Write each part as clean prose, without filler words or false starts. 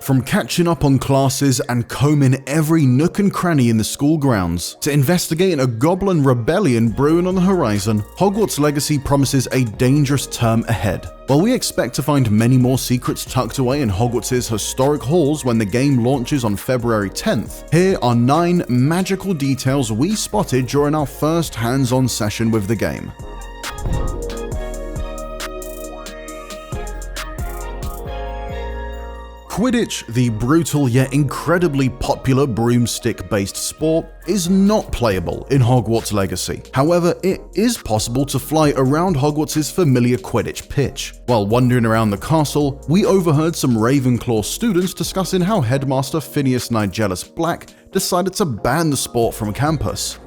From catching up on classes and combing every nook and cranny in the school grounds, to investigating a goblin rebellion brewing on the horizon, Hogwarts Legacy promises a dangerous term ahead. While we expect to find many more secrets tucked away in Hogwarts' historic halls when the game launches on February 10th, here are 9 magical details we spotted during our first hands-on session with the game. Quidditch, the brutal yet incredibly popular broomstick-based sport, is not playable in Hogwarts Legacy. However, it is possible to fly around Hogwarts' familiar Quidditch pitch. While wandering around the castle, we overheard some Ravenclaw students discussing how Headmaster Phineas Nigellus Black decided to ban the sport from campus.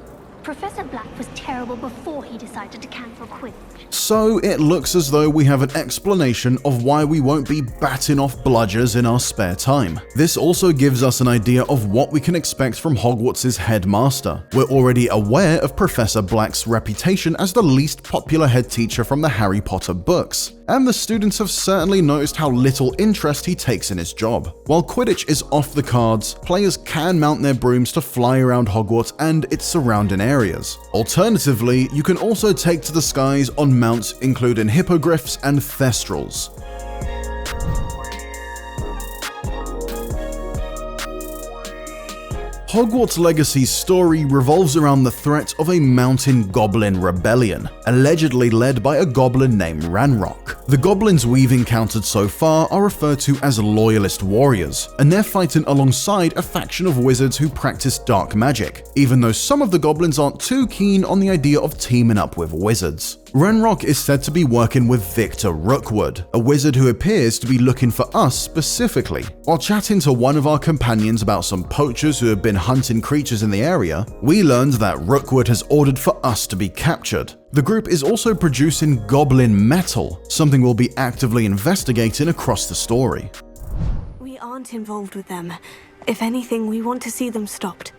Professor Black was terrible before he decided to cancel Quidditch. So it looks as though we have an explanation of why we won't be batting off bludgers in our spare time. This also gives us an idea of what we can expect from Hogwarts' headmaster. We're already aware of Professor Black's reputation as the least popular head teacher from the Harry Potter books, and the students have certainly noticed how little interest he takes in his job. While Quidditch is off the cards, players can mount their brooms to fly around Hogwarts and its surrounding areas. Alternatively, you can also take to the skies on mounts including hippogriffs and thestrals. Hogwarts Legacy's story revolves around the threat of a mountain goblin rebellion, allegedly led by a goblin named Ranrock. The goblins we've encountered so far are referred to as loyalist warriors, and they're fighting alongside a faction of wizards who practice dark magic, even though some of the goblins aren't too keen on the idea of teaming up with wizards. Ranrock is said to be working with Victor Rookwood, a wizard who appears to be looking for us specifically. While chatting to one of our companions about some poachers who have been hunting creatures in the area, we learned that Rookwood has ordered for us to be captured. The group is also producing goblin metal, something we'll be actively investigating across the story. We aren't involved with them. If anything, we want to see them stopped.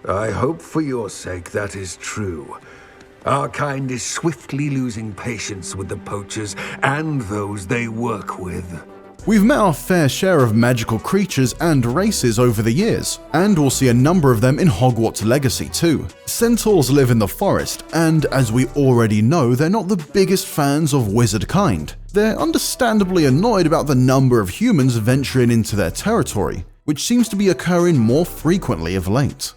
I hope for your sake that is true. Our kind is swiftly losing patience with the poachers and those they work with. We've met our fair share of magical creatures and races over the years, and we'll see a number of them in Hogwarts Legacy too. Centaurs live in the forest, and as we already know, they're not the biggest fans of wizard kind. They're understandably annoyed about the number of humans venturing into their territory, which seems to be occurring more frequently of late.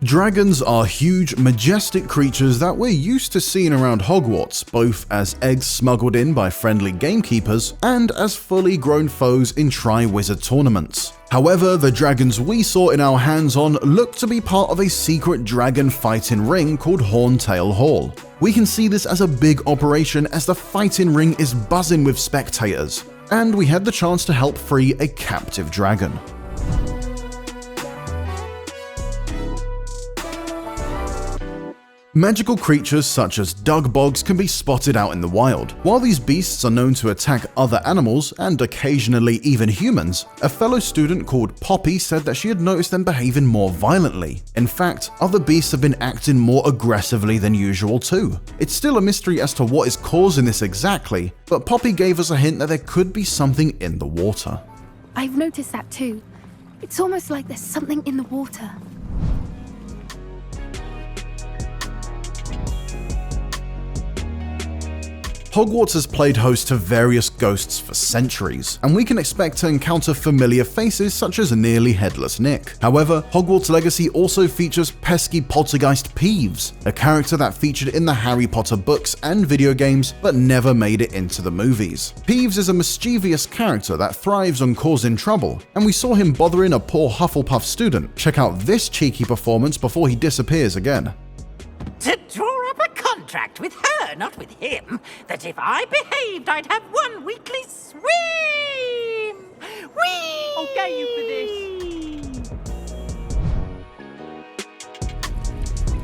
Dragons are huge, majestic creatures that we're used to seeing around Hogwarts, both as eggs smuggled in by friendly gamekeepers and as fully grown foes in Tri-Wizard tournaments. However, the dragons we saw in our hands-on look to be part of a secret dragon fighting ring called Horntail Hall. We can see this as a big operation as the fighting ring is buzzing with spectators, and we had the chance to help free a captive dragon. Magical creatures such as dugbogs can be spotted out in the wild. While these beasts are known to attack other animals and occasionally even humans, a fellow student called Poppy said that she had noticed them behaving more violently. In fact, other beasts have been acting more aggressively than usual too. It's still a mystery as to what is causing this exactly, but Poppy gave us a hint that there could be something in the water. I've noticed that too. It's almost like there's something in the water. Hogwarts has played host to various ghosts for centuries, and we can expect to encounter familiar faces such as Nearly Headless Nick. However, Hogwarts Legacy also features pesky poltergeist Peeves, a character that featured in the Harry Potter books and video games but never made it into the movies. Peeves is a mischievous character that thrives on causing trouble, and we saw him bothering a poor Hufflepuff student. Check out this cheeky performance before he disappears again. To draw up a contract with her, not with him, that if I behaved, I'd have one weekly swim! Whee! I'll get you for this.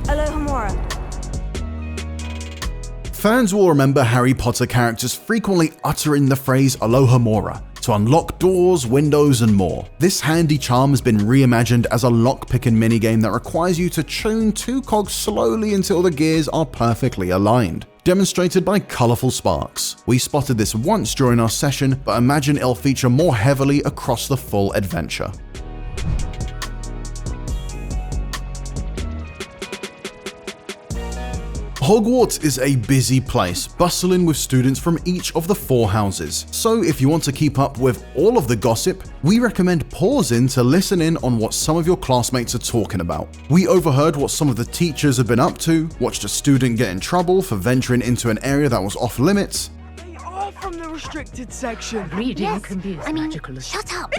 Alohomora. Fans will remember Harry Potter characters frequently uttering the phrase Alohomora to unlock doors, windows, and more. This handy charm has been reimagined as a lockpicking minigame that requires you to tune 2 cogs slowly until the gears are perfectly aligned. demonstrated by colourful sparks. We spotted this once during our session, but imagine it'll feature more heavily across the full adventure. Hogwarts is a busy place, bustling with students from each of the 4 houses. So if you want to keep up with all of the gossip, we recommend pausing to listen in on what some of your classmates are talking about. We overheard what some of the teachers have been up to, watched a student get in trouble for venturing into an area that was off limits, They are from the restricted section. Reading can be as magical as... Shut up!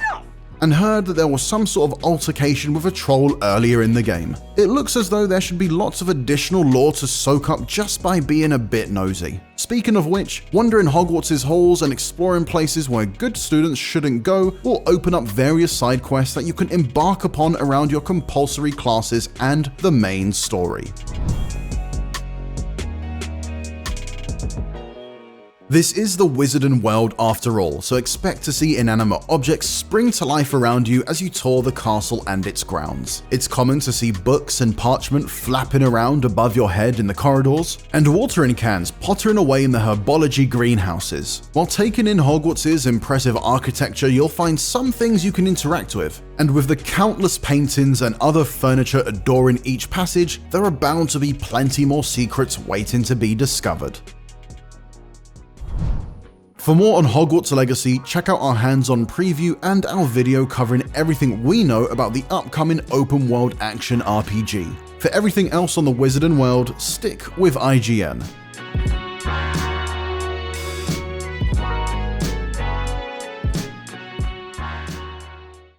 and heard that there was some sort of altercation with a troll earlier in the game. It looks as though there should be lots of additional lore to soak up just by being a bit nosy. Speaking of which, wandering Hogwarts' halls and exploring places where good students shouldn't go will open up various side quests that you can embark upon around your compulsory classes and the main story. This is the Wizarding World after all, so expect to see inanimate objects spring to life around you as you tour the castle and its grounds. It's common to see books and parchment flapping around above your head in the corridors, and watering cans pottering away in the herbology greenhouses. While taking in Hogwarts' impressive architecture, you'll find some things you can interact with, and with the countless paintings and other furniture adoring each passage, there are bound to be plenty more secrets waiting to be discovered. For more on Hogwarts Legacy, check out our hands-on preview and our video covering everything we know about the upcoming open world action RPG. For everything else on the Wizarding World, stick with IGN.